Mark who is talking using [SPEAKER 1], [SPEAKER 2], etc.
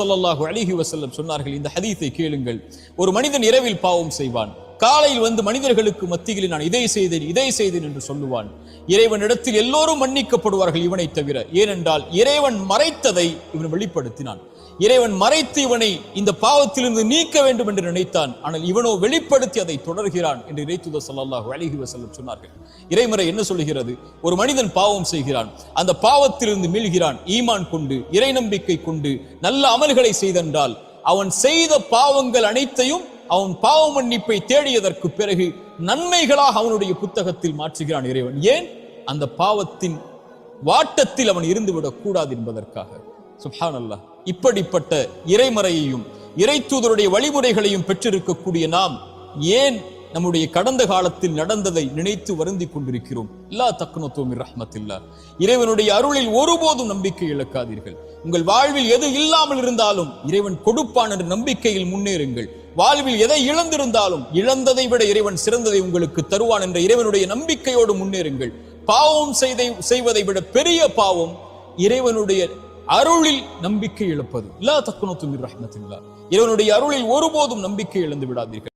[SPEAKER 1] ஸல்லல்லாஹு அலைஹி வஸல்லம் சொன்னார்கள், இந்த ஹதீஸை கேளுங்கள். ஒரு மனிதன் இரவில் பாவம் செய்வான், காலையில் வந்து மனிதர்களுக்கு மத்தியில் நான் இதை செய்தேன் என்று சொல்லுவான். இறைவனிடத்தில் எல்லோரும் மன்னிக்கப்படுவார்கள் இவனை தவிர. ஏனென்றால் இறைவன் மறைத்ததை இவன் வெளிப்படுத்தினான். இறைவன் மறைத்து இவனை இந்த பாவத்திலிருந்து நீக்க வேண்டும் என்று நினைத்தான். ஆனால் இவனோ வெளிப்படுத்தி அதை தொடர்கிறான் என்று இறைத்தூதர் ஸல்லல்லாஹு அலைஹி வஸல்லம் சொன்னார்கள். இறைமறை என்ன சொல்கிறது? ஒரு மனிதன் பாவம் செய்கிறான், அந்த பாவத்திலிருந்து மீள்கிறான், ஈமான் கொண்டு இறை நம்பிக்கை கொண்டு நல்ல அமல்களை செய்தென்றால் அவன் செய்த பாவங்கள் அனைத்தையும் அவன் பாவ மன்னிப்பை தேடியதற்கு பிறகு நன்மைகளாக அவனுடைய புத்தகத்தில் மாற்றுகிறான் இறைவன். ஏன்? அந்த பாவத்தின் வாட்டத்தில் அவன் இருந்துவிடக் கூடாது என்பதற்காக. சுப்ஹானல்லாஹ். இப்படிப்பட்ட இறைமறையையும் இறை தூதருடைய வழிமுறைகளையும் பெற்றிருக்கக்கூடிய நாம் ஏன் நம்முடைய கடந்த காலத்தில் நடந்ததை நினைத்து வருந்திக் கொண்டிருக்கிறோம்? லா தக்னது மின் ரஹ்மத்தில்லாஹ். இறைவனுடைய அருளில் ஒருபோதும் நம்பிக்கை இழக்காதீர்கள். உங்கள் வாழ்வில் எது இல்லாமல் இருந்தாலும் இறைவன் கொடுப்பான் என்ற நம்பிக்கையில் முன்னேறுங்கள். வாழ்வில் எதை இழந்திருந்தாலும் இழந்ததை விட இறைவன் சிறந்ததை உங்களுக்கு தருவான் என்ற இறைவனுடைய நம்பிக்கையோடு முன்னேறுங்கள். பாவம் செய்வதை விட பெரிய பாவம் இறைவனுடைய அருளில் நம்பிக்கை இழப்பது. லா தக்னது மின் ரஹ்மத்தில்லாஹ். இறைவனுடைய அருளில் ஒருபோதும் நம்பிக்கை இழந்து விடாதீர்கள்.